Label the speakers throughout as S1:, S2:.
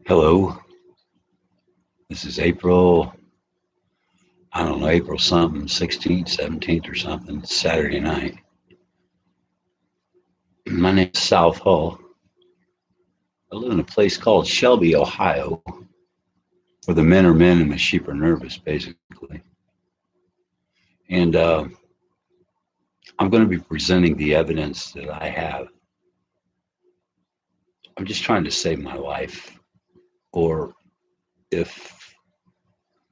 S1: Hello, this is April, I don't know, April something, 16th, 17th or something, Saturday night. My name's South Hull. I live in a place called Shelby, Ohio, where the men are men and the sheep are nervous, basically. And I'm going to be presenting the evidence that I have. I'm just trying to save my life, or if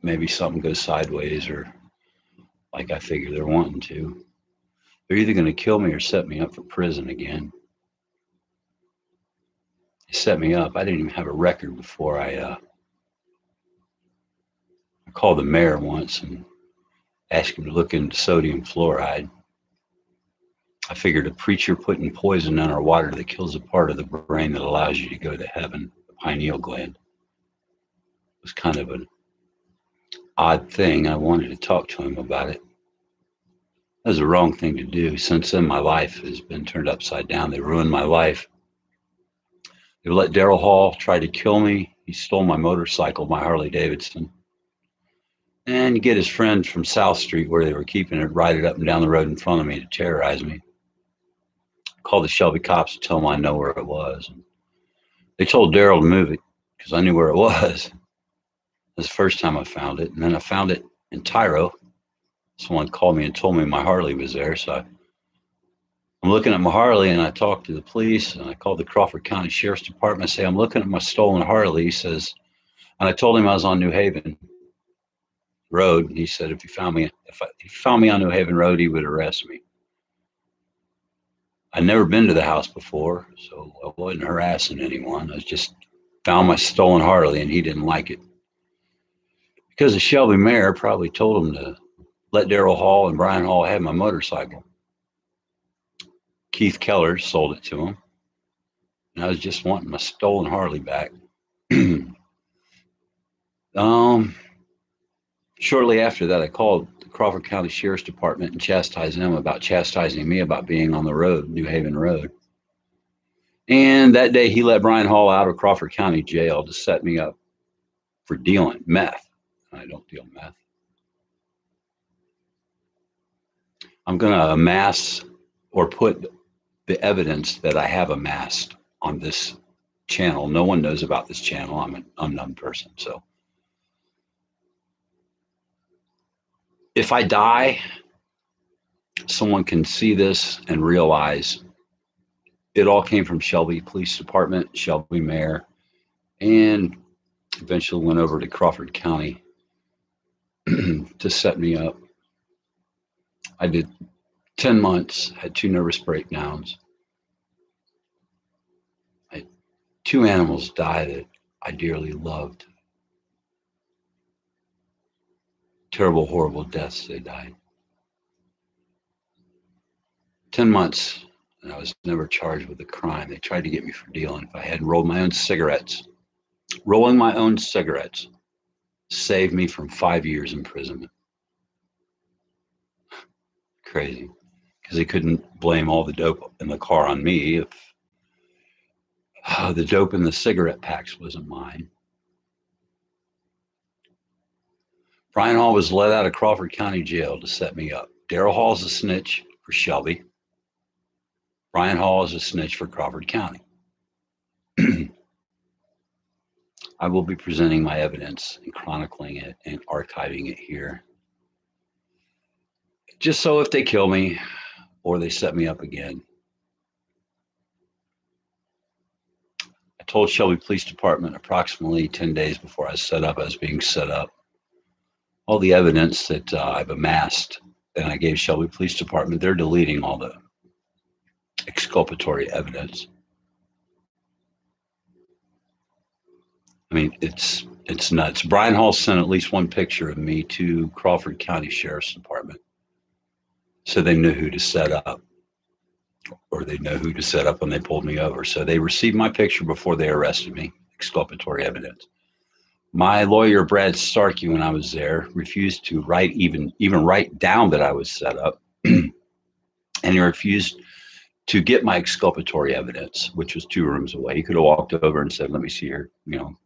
S1: maybe something goes sideways, or like I figure they're wanting to, they're either going to kill me or set me up for prison again. They set me up. I didn't even have a record before I called the mayor once and asked him to look into sodium fluoride. I figured a preacher putting poison in our water that kills a part of the brain that allows you to go to heaven, the pineal gland, was kind of an odd thing. I wanted to talk to him about it. That was the wrong thing to do. Since then, my life has been turned upside down. They ruined my life. They let Daryl Hall try to kill me. He stole my motorcycle, my Harley Davidson. And get his friend from South Street, where they were keeping it, ride it up and down the road in front of me to terrorize me. Called the Shelby cops to tell them I know where it was. And they told Daryl to move it because I knew where it was. That's the first time I found it. And then I found it in Tyro. Someone called me and told me my Harley was there. So I'm looking at my Harley, and I talked to the police, and I called the Crawford County Sheriff's Department. I say, I'm looking at my stolen Harley. He says, and I told him I was on New Haven Road. And he said, if he found me on New Haven Road, he would arrest me. I'd never been to the house before, so I wasn't harassing anyone. I just found my stolen Harley, and he didn't like it. Because the Shelby mayor probably told him to let Daryl Hall and Brian Hall have my motorcycle. Keith Keller sold it to him, and I was just wanting my stolen Harley back. Shortly after that, I called the Crawford County Sheriff's Department and chastised them about chastising me about being on the road, New Haven Road. And that day, he let Brian Hall out of Crawford County Jail to set me up for dealing meth. I don't deal meth. I'm going to amass or put the evidence that I have amassed on this channel. No one knows about this channel. I'm an unknown person. So if I die, someone can see this and realize it all came from Shelby Police Department, Shelby Mayor, and eventually went over to Crawford County to set me up. I did 10 months, had 2 nervous breakdowns. I had 2 animals die that I dearly loved. Terrible, horrible deaths, they died. 10 months, and I was never charged with a crime. They tried to get me for dealing. If I had rolled my own cigarettes, rolling my own cigarettes saved me from 5 years imprisonment. Crazy, because they couldn't blame all the dope in the car on me if the dope in the cigarette packs wasn't mine. Brian Hall was let out of Crawford County Jail to set me up. Daryl Hall's a snitch for Shelby. Brian Hall is a snitch for Crawford County. I will be presenting my evidence and chronicling it and archiving it here. Just so if they kill me or they set me up again. I told Shelby Police Department approximately 10 days before I was set up, I was being set up, all the evidence that I've amassed, and I gave Shelby Police Department. They're deleting all the exculpatory evidence. I mean, it's nuts. Brian Hall sent at least one picture of me to Crawford County Sheriff's Department, so they knew who to set up, or they know who to set up when they pulled me over. So they received my picture before they arrested me, exculpatory evidence. My lawyer, Brad Starkey, when I was there, refused to even write down that I was set up, and he refused to get my exculpatory evidence, which was 2 rooms away. He could have walked over and said, "Let me see your,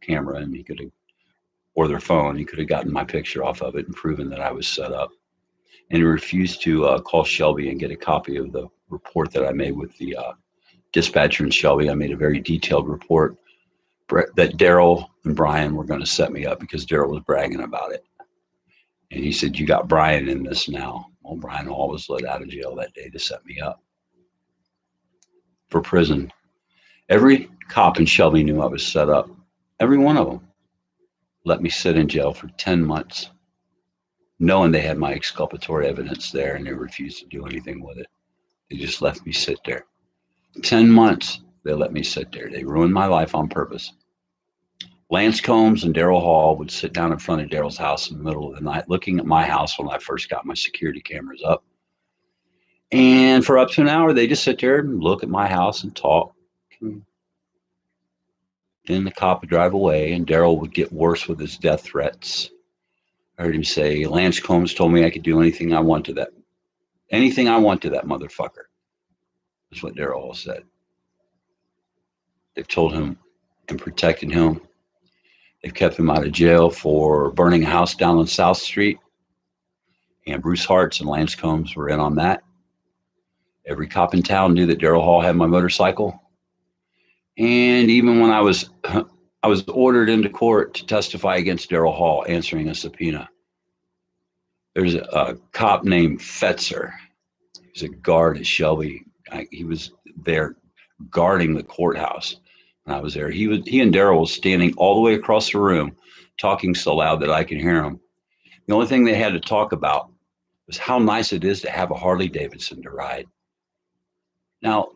S1: camera," and he could have, or their phone. He could have gotten my picture off of it and proven that I was set up. And he refused to call Shelby and get a copy of the report that I made with the dispatcher in Shelby. I made a very detailed report that Daryl and Brian were going to set me up because Daryl was bragging about it. And he said, "You got Brian in this now." Well, Brian Hall was let out of jail that day to set me up for prison. Every cop in Shelby knew I was set up. Every one of them let me sit in jail for 10 months, knowing they had my exculpatory evidence there, and they refused to do anything with it. They just left me sit there. 10 months, they let me sit there. They ruined my life on purpose. Lance Combs and Daryl Hall would sit down in front of Daryl's house in the middle of the night, looking at my house when I first got my security cameras up. And for up to an hour, they just sit there and look at my house and talk. Then the cop would drive away, and Daryl would get worse with his death threats. I heard him say, "Lance Combs told me I could do anything I want to that motherfucker." That's what Daryl Hall said. They've told him and protected him. They've kept him out of jail for burning a house down on South Street. And Bruce Hartz and Lance Combs were in on that. Every cop in town knew that Daryl Hall had my motorcycle. And even when I was ordered into court to testify against Daryl Hall, answering a subpoena, there's a cop named Fetzer. He was a guard at Shelby. He was there guarding the courthouse when I was there. He and Daryl was standing all the way across the room, talking so loud that I could hear him. The only thing they had to talk about was how nice it is to have a Harley Davidson to ride. Now,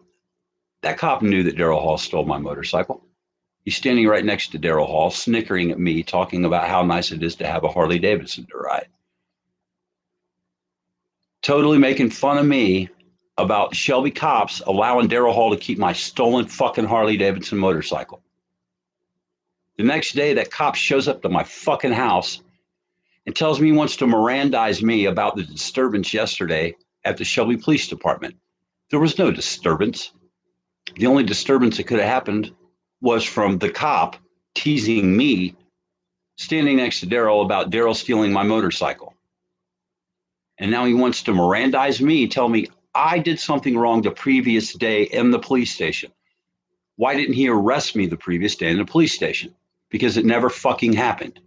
S1: that cop knew that Daryl Hall stole my motorcycle. He's standing right next to Daryl Hall, snickering at me, talking about how nice it is to have a Harley Davidson to ride. Totally making fun of me about Shelby cops allowing Daryl Hall to keep my stolen fucking Harley Davidson motorcycle. The next day, that cop shows up to my fucking house and tells me he wants to Mirandize me about the disturbance yesterday at the Shelby Police Department. There was no disturbance. The only disturbance that could have happened was from the cop teasing me standing next to Daryl about Daryl stealing my motorcycle. And now he wants to Mirandize me, tell me I did something wrong the previous day in the police station. Why didn't he arrest me the previous day in the police station? Because it never fucking happened.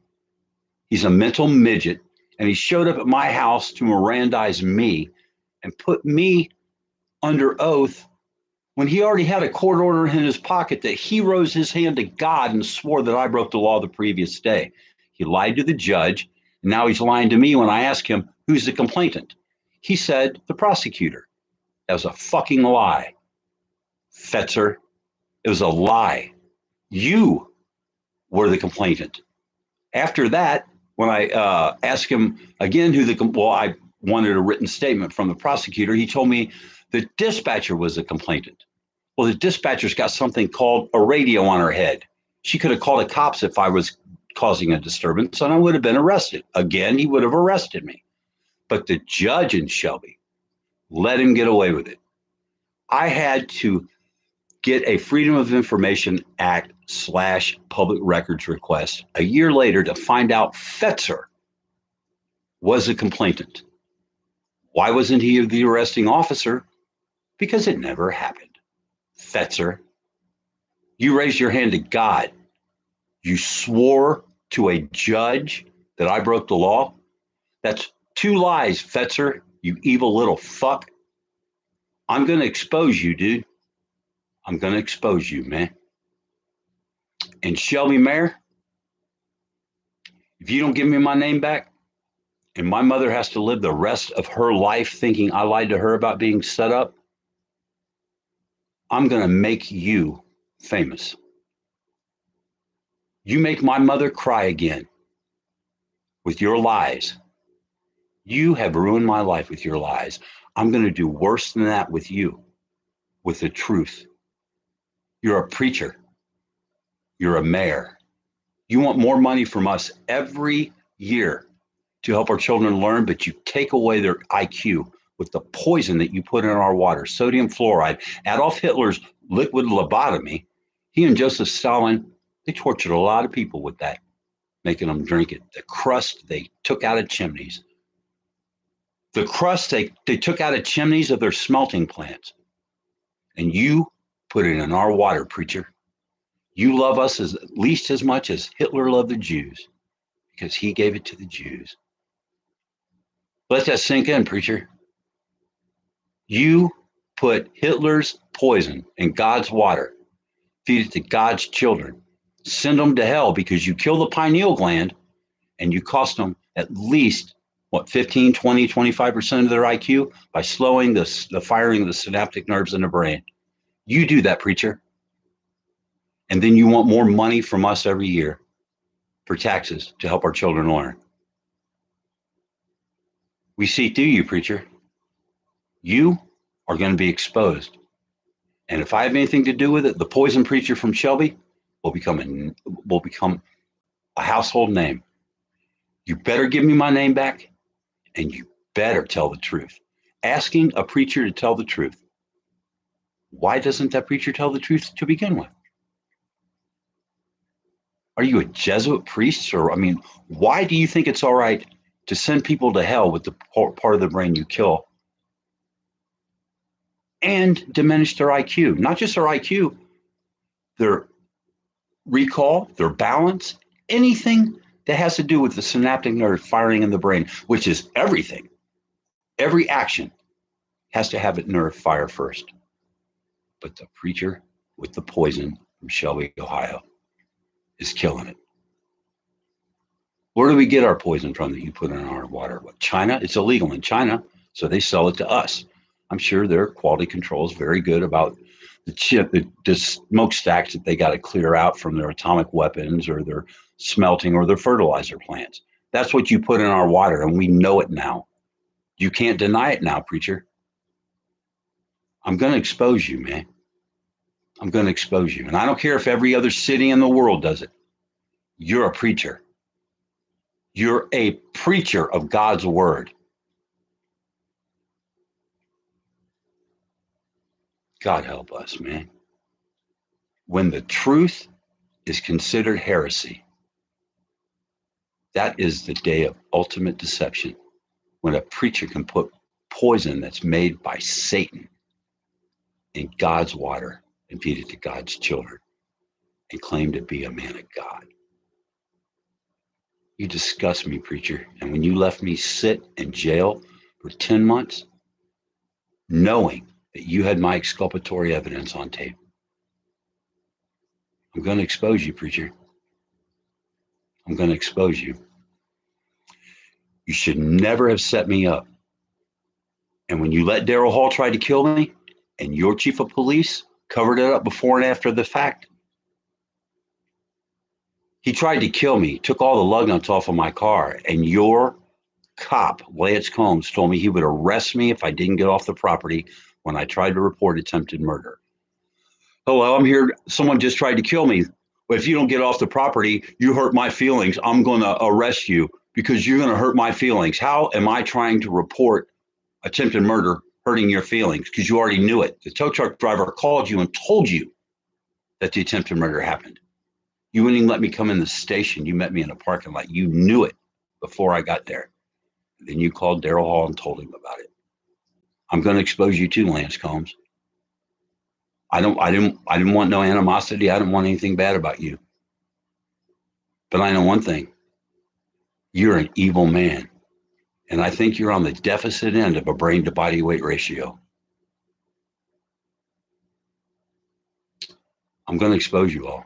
S1: He's a mental midget, and he showed up at my house to Mirandize me and put me under oath when he already had a court order in his pocket that he rose his hand to God and swore that I broke the law the previous day. He lied to the judge, and now he's lying to me when I ask him, who's the complainant? He said, the prosecutor. That was a fucking lie. Fetzer, it was a lie. You were the complainant. After that, when I asked him again I wanted a written statement from the prosecutor. He told me the dispatcher was the complainant. Well, the dispatcher's got something called a radio on her head. She could have called the cops if I was causing a disturbance, and I would have been arrested. Again, he would have arrested me. But the judge in Shelby let him get away with it. I had to get a Freedom of Information Act / public records request a year later to find out Fetzer was a complainant. Why wasn't he the arresting officer? Because it never happened. Fetzer, you raised your hand to God. You swore to a judge that I broke the law. That's 2 lies, Fetzer, you evil little fuck. I'm going to expose you, dude. I'm going to expose you, man. And Shelby Mayor, if you don't give me my name back, and my mother has to live the rest of her life thinking I lied to her about being set up, I'm going to make you famous. You make my mother cry again with your lies. You have ruined my life with your lies. I'm going to do worse than that with you, with the truth. You're a preacher. You're a mayor. You want more money from us every year to help our children learn, but you take away their IQ with the poison that you put in our water, sodium fluoride. Adolf Hitler's liquid lobotomy, he and Joseph Stalin, they tortured a lot of people with that, making them drink it. The crust they took out of chimneys. The crust they took out of chimneys of their smelting plants. And you put it in our water, preacher. You love us at least as much as Hitler loved the Jews, because he gave it to the Jews. Let that sink in, preacher. You put Hitler's poison in God's water, feed it to God's children, send them to hell because you kill the pineal gland and you cost them at least, 15, 20, 25% of their IQ by slowing the firing of the synaptic nerves in the brain. You do that, preacher. And then you want more money from us every year for taxes to help our children learn. We see through you, preacher. You are going to be exposed. And if I have anything to do with it, the poison preacher from Shelby will become a household name. You better give me my name back, and you better tell the truth. Asking a preacher to tell the truth. Why doesn't that preacher tell the truth to begin with? Are you a Jesuit priest? Or, why do you think it's all right to send people to hell with the part of the brain you kill and diminish their IQ? Not just their IQ, their recall, their balance, anything that has to do with the synaptic nerve firing in the brain, which is everything. Every action has to have its nerve fire first. But the preacher with the poison from Shelby, Ohio, is killing it. Where do we get our poison from that you put in our water? What, China? It's illegal in China, so they sell it to us. I'm sure their quality control is very good about the smokestacks that they got to clear out from their atomic weapons or their smelting or their fertilizer plants. That's what you put in our water, and we know it now. You can't deny it now, preacher. I'm going to expose you, man. I'm going to expose you. And I don't care if every other city in the world does it. You're a preacher. You're a preacher of God's word. God help us, man. When the truth is considered heresy, that is the day of ultimate deception. When a preacher can put poison that's made by Satan in God's water and feed it to God's children and claim to be a man of God. You disgust me, preacher. And when you left me sit in jail for 10 months, knowing that you had my exculpatory evidence on tape, I'm going to expose you, preacher. I'm going to expose you. You should never have set me up. And when you let Daryl Hall try to kill me, and your chief of police covered it up before and after the fact, he tried to kill me, took all the lug nuts off of my car, and your cop, Lance Combs, told me he would arrest me if I didn't get off the property when I tried to report attempted murder. Hello, I'm here. Someone just tried to kill me. But if you don't get off the property, you hurt my feelings. I'm going to arrest you because you're going to hurt my feelings. How am I trying to report attempted murder hurting your feelings? Because you already knew it. The tow truck driver called you and told you that the attempted murder happened. You wouldn't even let me come in the station. You met me in a parking lot. You knew it before I got there. Then you called Daryl Hall and told him about it. I'm going to expose you too, Lance Combs. I didn't want no animosity. I didn't want anything bad about you. But I know one thing. You're an evil man. And I think you're on the deficit end of a brain to body weight ratio. I'm going to expose you all.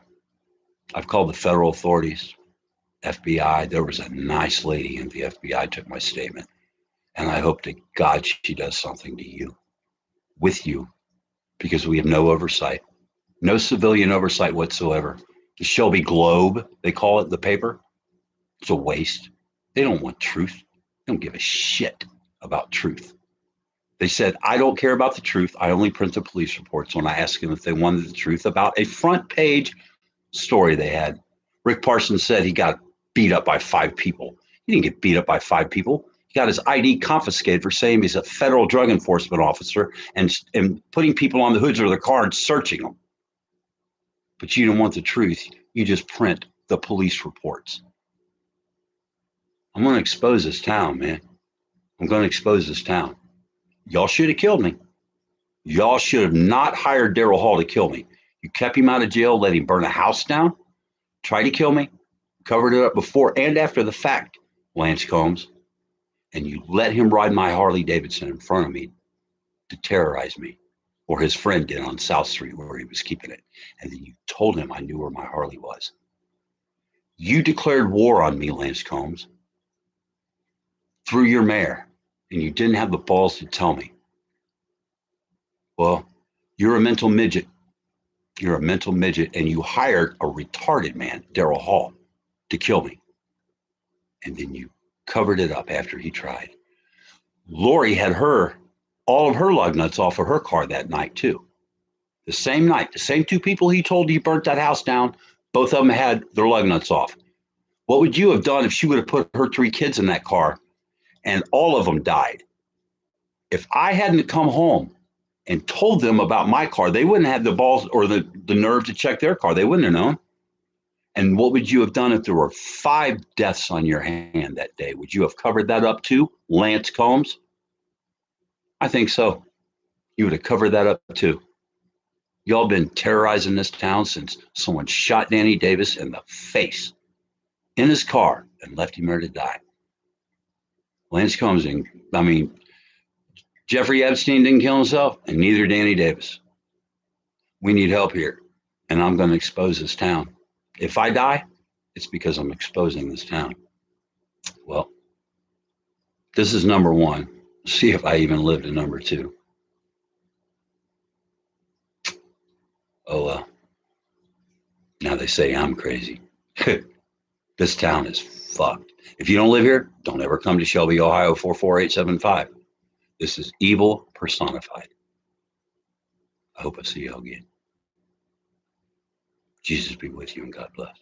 S1: I've called the federal authorities, FBI. There was a nice lady in the FBI took my statement. And I hope to God she does something to you, with you, because we have no oversight, no civilian oversight whatsoever. The Shelby Globe, they call it, the paper, it's a waste. They don't want truth. They don't give a shit about truth. They said, I don't care about the truth. I only print the police reports. When I asked them if they wanted the truth about a front page story they had, Rick Parsons said he got beat up by 5 people. He didn't get beat up by 5 people. got his ID confiscated for saying he's a federal drug enforcement officer and putting people on the hoods of their car and searching them. But you don't want the truth. You just print the police reports. I'm going to expose this town, man. I'm going to expose this town. Y'all should have killed me. Y'all should have not hired Daryl Hall to kill me. You kept him out of jail, let him burn a house down, tried to kill me, covered it up before and after the fact, Lance Combs. And you let him ride my Harley Davidson in front of me to terrorize me, or his friend did on South Street where he was keeping it. And then you told him I knew where my Harley was. You declared war on me, Lance Combs, through your mayor, and you didn't have the balls to tell me. Well, you're a mental midget. You're a mental midget, and you hired a retarded man, Daryl Hall, to kill me. And then you covered it up after he tried. Lori had all of her lug nuts off of her car that night, too. The same night, the same two people he told he burnt that house down, both of them had their lug nuts off. What would you have done if she would have put her 3 kids in that car and all of them died? If I hadn't come home and told them about my car, they wouldn't have the balls or the nerve to check their car. They wouldn't have known. And what would you have done if there were 5 deaths on your hand that day? Would you have covered that up too, Lance Combs? I think so. You would have covered that up too. Y'all been terrorizing this town since someone shot Danny Davis in the face in his car and left him there to die. Lance Combs, Jeffrey Epstein didn't kill himself, and neither Danny Davis. We need help here, and I'm going to expose this town. If I die, it's because I'm exposing this town. Well, this is number 1. See if I even live to number 2. Oh, well. Now they say I'm crazy. This town is fucked. If you don't live here, don't ever come to Shelby, Ohio 44875. This is evil personified. I hope I see you all again. Jesus be with you and God bless.